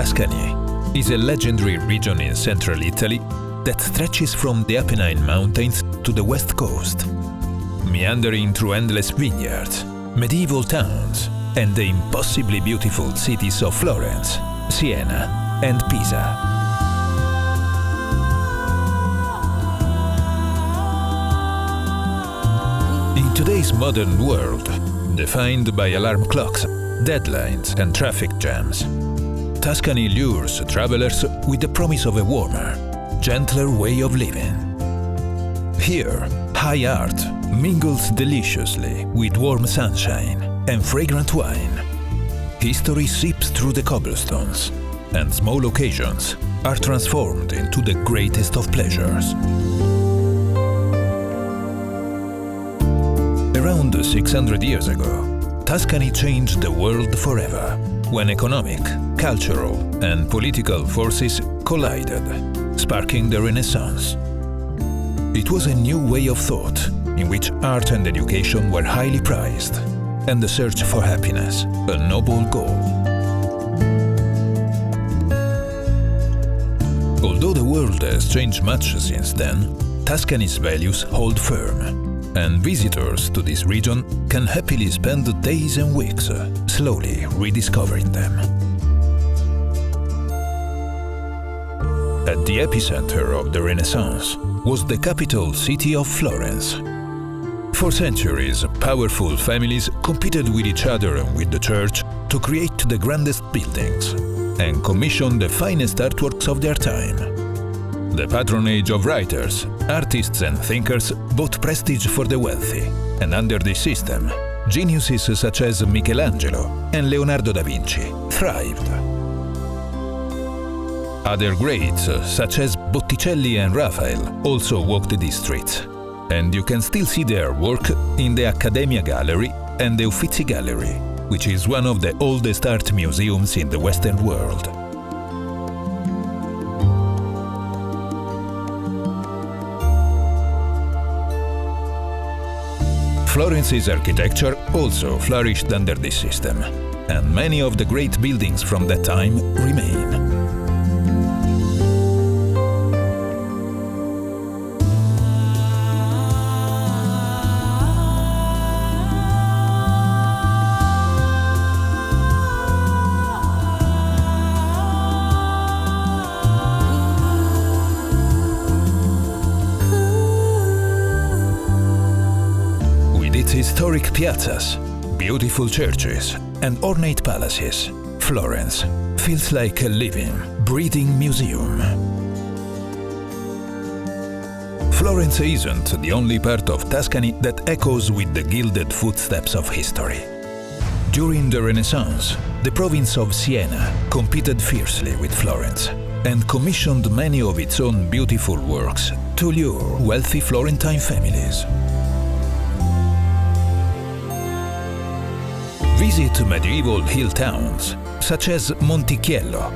Tuscany is a legendary region in central Italy that stretches from the Apennine Mountains to the west coast, meandering through endless vineyards, medieval towns, and the impossibly beautiful cities of Florence, Siena, and Pisa. In today's modern world, defined by alarm clocks, deadlines, and traffic jams, Tuscany lures travelers with the promise of a warmer, gentler way of living. Here, high art mingles deliciously with warm sunshine and fragrant wine. History seeps through the cobblestones, and small occasions are transformed into the greatest of pleasures. Around 600 years ago, Tuscany changed the world forever when economic, cultural, and political forces collided, sparking the Renaissance. It was a new way of thought in which art and education were highly prized, and the search for happiness a noble goal. Although the world has changed much since then, Tuscany's values hold firm, and visitors to this region can happily spend days and weeks slowly rediscovering them. At the epicenter of the Renaissance was the capital city of Florence. For centuries, powerful families competed with each other and with the church to create the grandest buildings and commission the finest artworks of their time. The patronage of writers, artists and thinkers bought prestige for the wealthy, and under this system, geniuses such as Michelangelo and Leonardo da Vinci thrived. Other greats, such as Botticelli and Raphael, also walked these streets, and you can still see their work in the Accademia Gallery and the Uffizi Gallery, which is one of the oldest art museums in the Western world. Florence's architecture also flourished under this system, and many of the great buildings from that time remain. Historic piazzas, beautiful churches, and ornate palaces, Florence feels like a living, breathing museum. Florence isn't the only part of Tuscany that echoes with the gilded footsteps of history. During the Renaissance, the province of Siena competed fiercely with Florence and commissioned many of its own beautiful works to lure wealthy Florentine families. Visit medieval hill towns such as Montichiello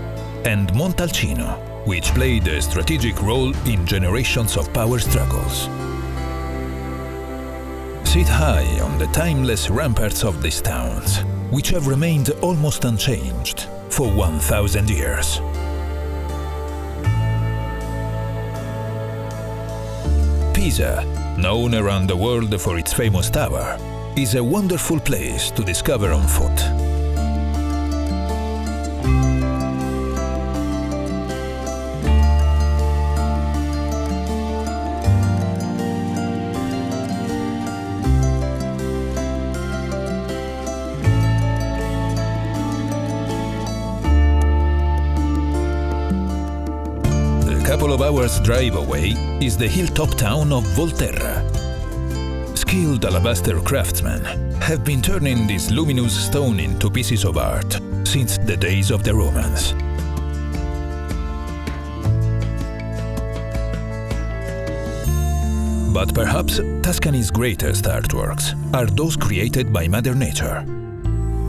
and Montalcino, which played a strategic role in generations of power struggles. Sit high on the timeless ramparts of these towns, which have remained almost unchanged for 1,000 years. Pisa, known around the world for its famous tower, is a wonderful place to discover on foot. A couple of hours' drive away is the hilltop town of Volterra. Skilled alabaster craftsmen have been turning this luminous stone into pieces of art since the days of the Romans. But perhaps Tuscany's greatest artworks are those created by Mother Nature.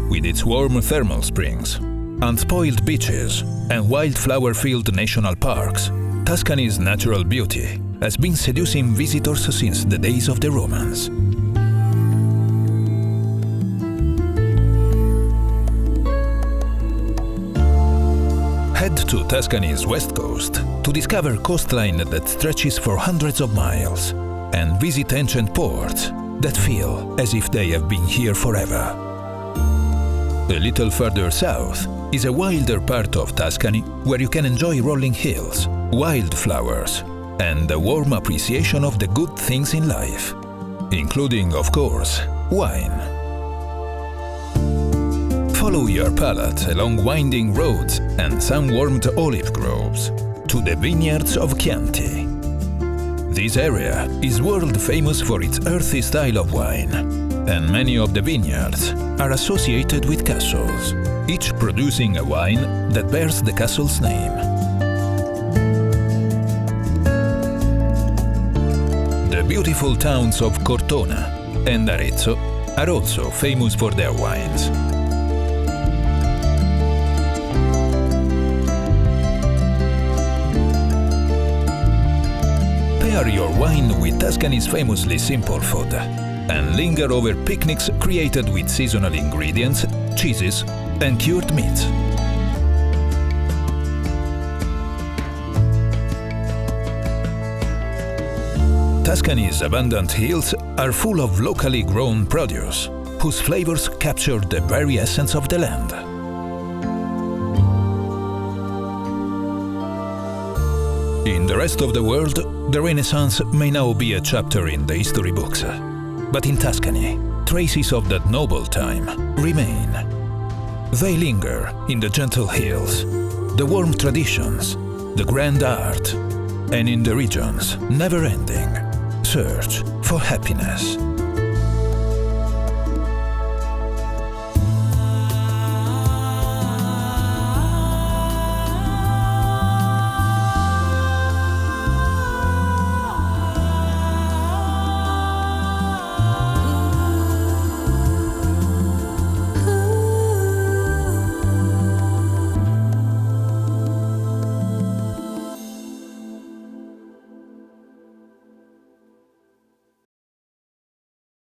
With its warm thermal springs, unspoiled beaches, and wildflower-filled national parks, Tuscany's natural beauty has been seducing visitors since the days of the Romans. Head to Tuscany's west coast to discover coastline that stretches for hundreds of miles and visit ancient ports that feel as if they have been here forever. A little further south is a wilder part of Tuscany where you can enjoy rolling hills, wildflowers, and a warm appreciation of the good things in life, including, of course, wine. Follow your palate along winding roads and sun-warmed olive groves to the vineyards of Chianti. This area is world famous for its earthy style of wine, and many of the vineyards are associated with castles, each producing a wine that bears the castle's name. The beautiful towns of Cortona and Arezzo are also famous for their wines. Pair your wine with Tuscany's famously simple food and linger over picnics created with seasonal ingredients, cheeses, and cured meats. Tuscany's abundant hills are full of locally grown produce, whose flavors capture the very essence of the land. In the rest of the world, the Renaissance may now be a chapter in the history books. But in Tuscany, traces of that noble time remain. They linger in the gentle hills, the warm traditions, the grand art, and in the region's never-ending search for happiness.